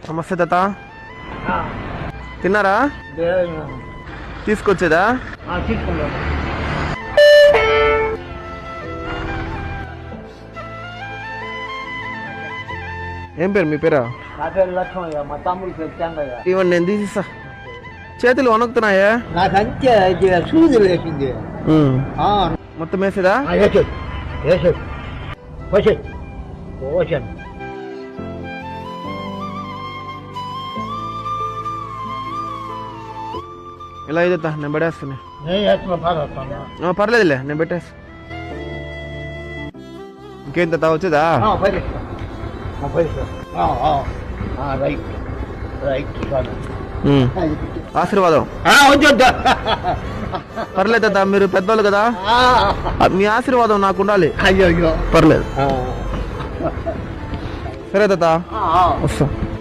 నమస్తే తాత. తిన్నారా? తీసుకొచ్చేదా? ఏం పేరు మీ పేరా? ఇవ్వండి, నేను తీసిస్తా. చేతులు వణుకుతున్నాయా? నాకంతే సూది లేచింది. మొత్తం వేసేదా? ఇలా ఇదేతా, నేను పెట్టేస్తున్నా. పర్లేదులే, నేను పెట్టేస్తా. ఇంకేం తాత వచ్చేదా? ఆశీర్వాదం. పర్లేదు తాత, మీరు పెద్దోళ్ళు కదా, మీ ఆశీర్వాదం నాకు ఉండాలి. అయ్యో పర్లేదు. సరే తాత, వస్తా.